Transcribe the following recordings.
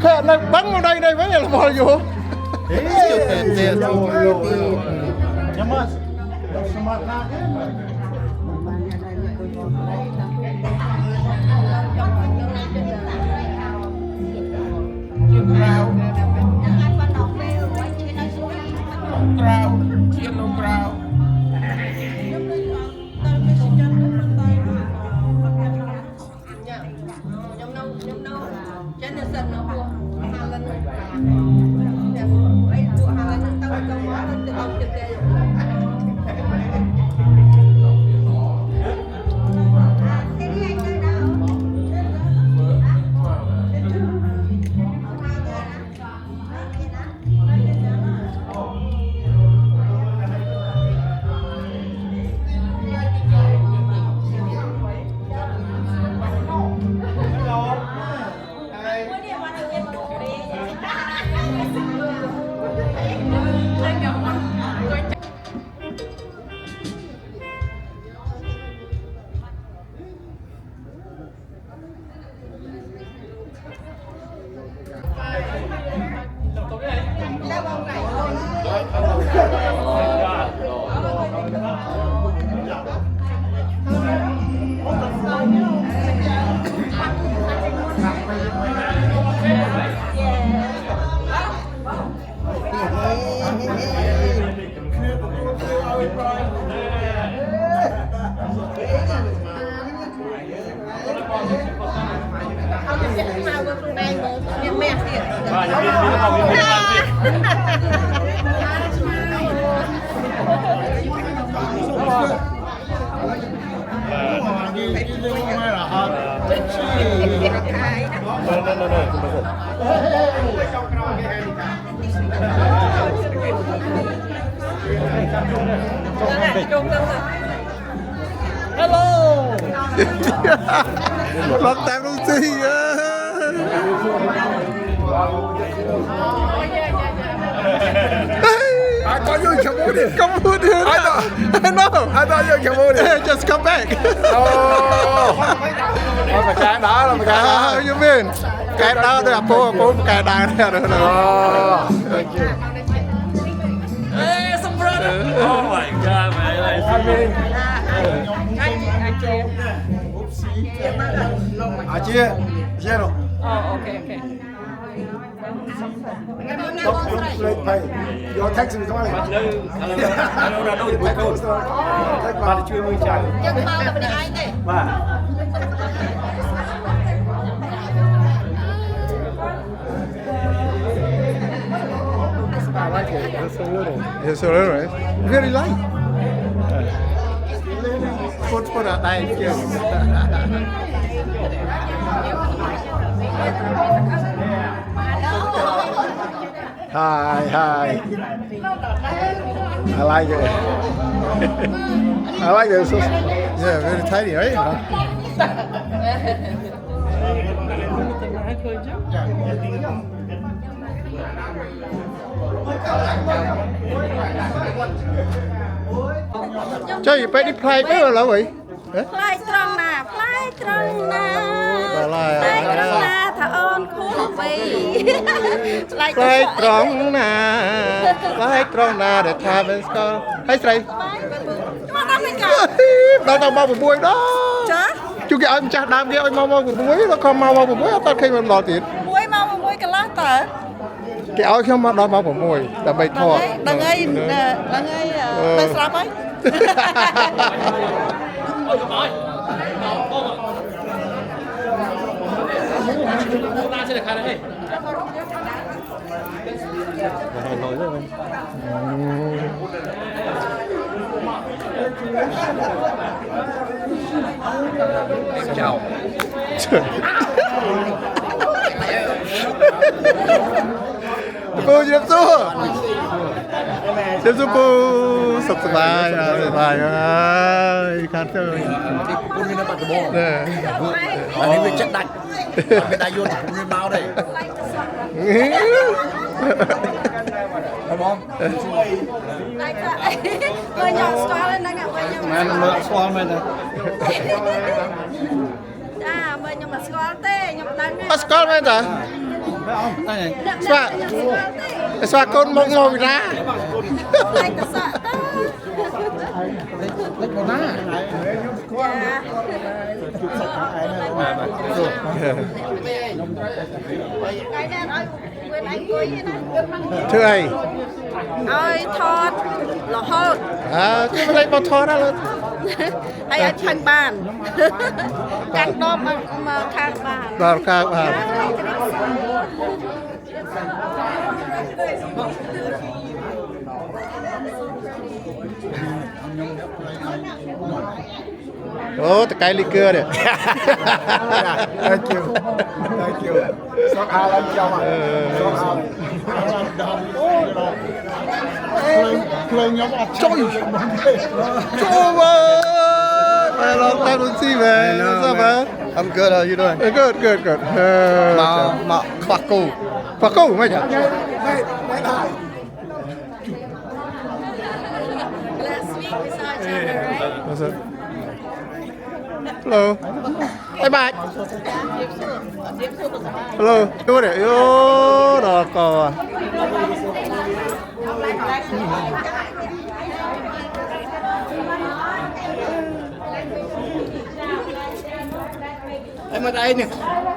khẽ là bắn vào đây đây với là bò vô nhưng mà smart na hello long time no see I thought you were Cambodian. Cambodian? I know. I thought you were Cambodian. Hey, just come back. Oh. Mà cái đó là cái đó. You mean? Cái đó là phố cái đá này rồi. Oh. Hey, some brother. Oh my God, man. I mean. Chia rồi. Oh, okay. Don't pay. Your tax is only. Bạn chưa mua trả. Nhưng bao là bên anh đây. I like it. It's so little. It's so little, right? Very light. Put a knife here. Hi. I like it. I like it. So, yeah, very tiny, right? Cho gì phải đi play cái rồi là vậy? Play strong nè, play strong nè. Play strong nè, thà ôn khúc vì. Play strong nè, play strong nè để thà bên school. Hay say. Mà tao mình cả. Tao mau một buổi đó. Chá? Chú cái anh cha đam kia anh mau một buổi, nó không mau một buổi, tao khi mình đòi tiền. Buổi mau một buổi cái lát tờ. Cái áo không mà đòi mau một buổi, là bày thọ. Đằng ấy, đằng sáp ấy. Ta sẽ được khai đấy. Nổi rồi. Chào. Cô chụp số. Chụp số cô sập bài ơi, khát thôi. Cô như nó bắt cái bò. Nè. Anh ấy bị chất đạch. Cái đại vô thì cũng như máu đây. Đúng không? Người nhỏ xóa lên đây ngạ. Mà nó mỡ xóa mình này. À, ខ្ញុំមកស្គាល់ទេខ្ញុំដឹង អត់ស្គាល់មែនតាស្វាស្វាកូនមកវិរា តែកសក់ទៅ លេចមកណា ធ្វើអី ឲ្យថតរហូត គឺមិនលេចមកថតដល់ ហើយឲ្យផឹងបានកាន់ដបមកខាងបាន ដល់កាបាទ អូតកែលីកើនេះ Thank you Thank you សោកអាឡើងចំសោកអាភ្លើងខ្ញុំអត់ចុយចូលមក long time no see man what's up man I'm good how you doing good មកខ្វះគូ ប៉ាកូមិនចា Last week we saw each other right what's up hello bye bye hello ជួយទេយោដល់ក em ở đây nè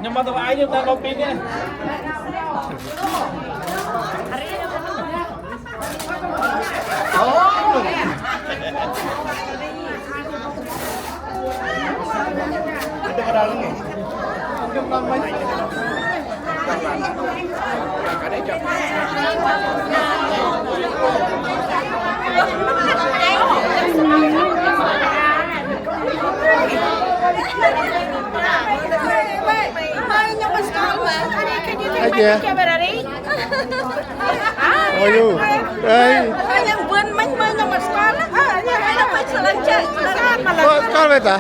nhưng mà tụi ai nhưng ta không biết nha Hey kìa. How are you? Hey. Yang vươn mánh mơ nhưng mà con á. Nó phải sửa lên chạy. Con về ta.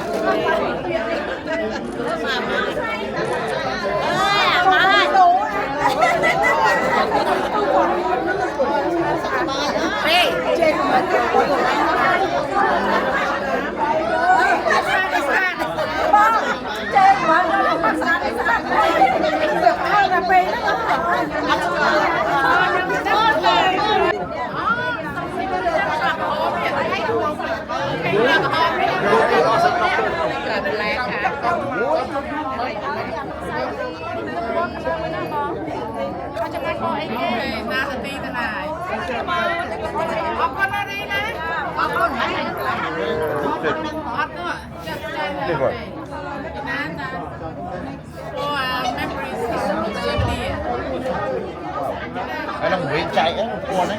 Cái lòng viên chạy á, con ấy.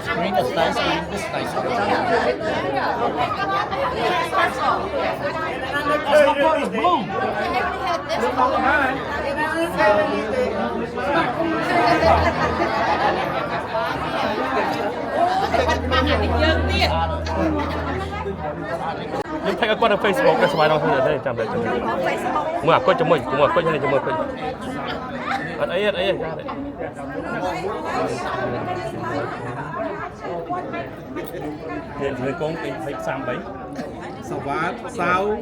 Screen the slice, screen the slice. Boom. Nhưng thấy các con ở Facebook cái smile đâu không đây chạm đây mưa quay cho mình mưa quay cho này cho mưa quay anh ấy ra đấy hiện người con cái phải xăm bấy sao vát sao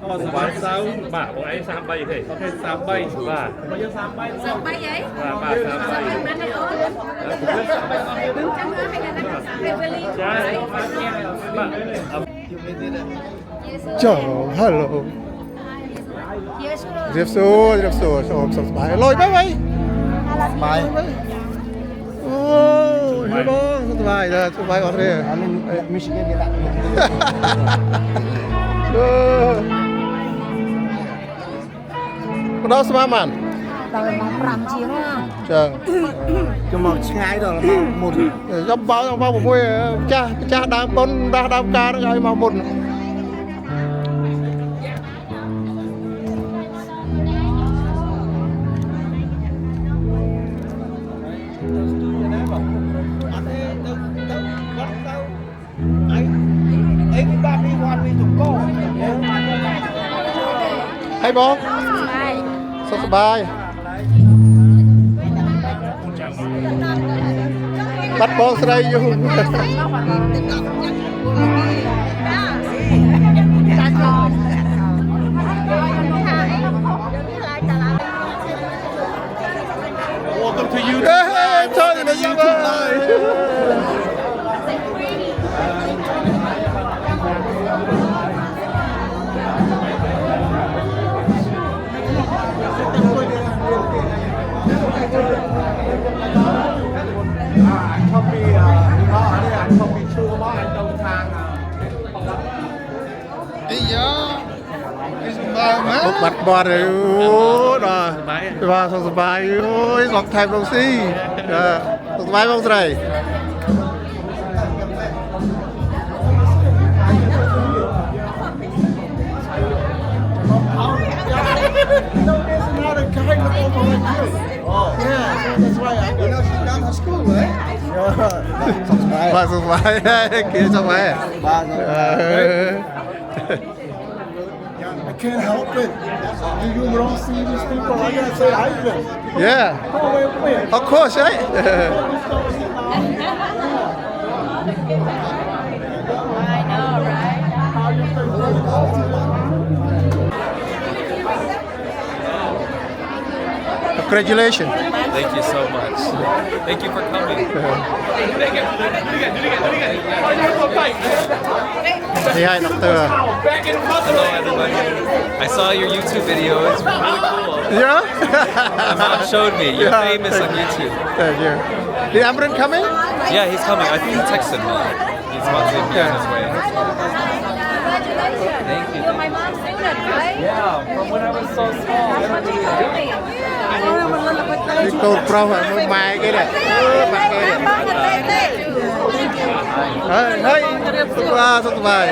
sao vát sao bà con ấy xăm bay thế ok sao bay bà bao nhiêu sao bay Sao bay vậy? bà xăm bay Trời hello. Diệp Xu, chồng sập bài. Lôi bye bye. Bye. Oh, hello, sập bài rồi, sập bài còn đây. Anh Michigan đi lại. Đó sập màn. Tao mong 5 chiếng á. Chừng. Cho mà ngay rồi là một Dòng báo một buổi cha đám con đám ca nó gọi mà một. Hay bố sao sắp bài bắt bóng sợi vô Một bạch bò rồi ô đó và sòng bài ôi sòng thèm đồng xi sòng bài bông sậy bà sòng bài kia sòng bài I can't help it. You don't see these people. I gotta say hi to them. yeah of course right I know, right? congratulations Thank you so much. Thank you for coming. say hi doctor Hello, everybody. I saw your YouTube video. It's really cool. yeah My mom showed me. You're Yeah, famous on thank you. YouTube. thank you the Amran coming Yeah, he's coming. I think he texted me. He's about to be on his way. Thank you. You're my mom's student, right? Yeah, from when I was so small. That's what she's doing. đi câu pro phải mua mai cái này bạn cái này hey sòng bài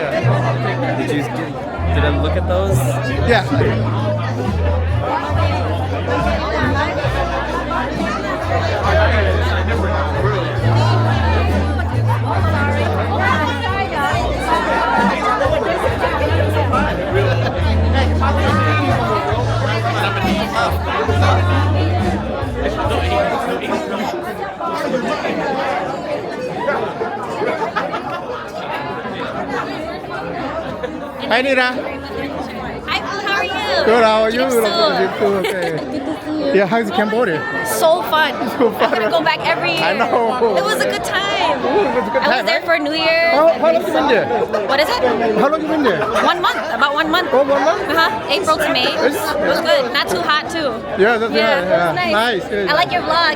Did I look at those? yeah Hey Nina, Hi, how are you? good. How are you? So, Okay. Yeah, how's Cambodia? so fun. So I'm fun. gonna go back every year. I know. It was a good time. Ooh, it was a good I was time, there right? for New Year. How long you been there? What is it? How long you been there? 1 month. About 1 month. Oh, 1 month? April to May. It was good. Not too hot too. Yeah, that's Yeah, right. it was Yeah. nice. Nice. I like your vlog.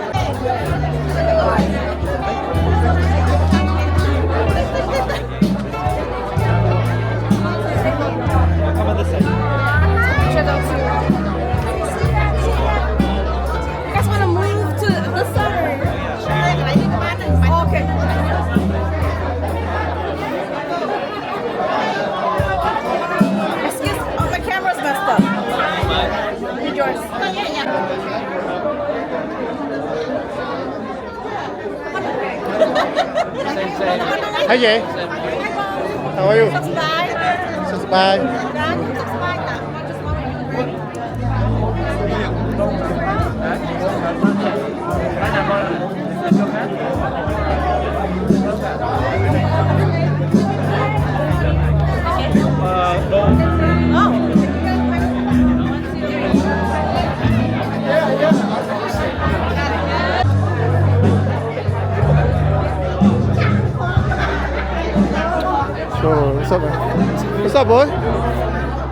You guys want to move to the side? Okay. Excuse me, my camera's messed up. Need yours. Hi chị. How are you? สบาย สบาย ร้านสบายจ้ะ So, what's up, man? What's up, boy?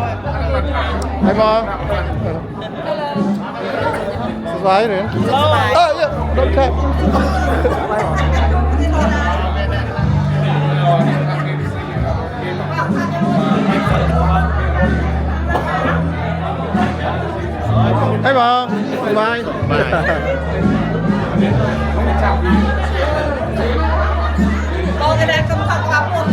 Hi, Mom. Hello. Bye, then. Oh, yeah. Don't tap. Hey, Mom. Bye. Con cái này không thật lắm luôn.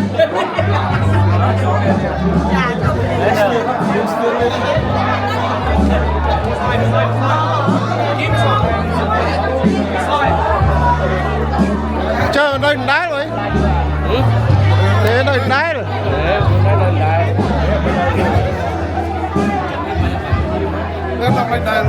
Chơi đây đá rồi. Thế đây đá rồi. Em làm anh này.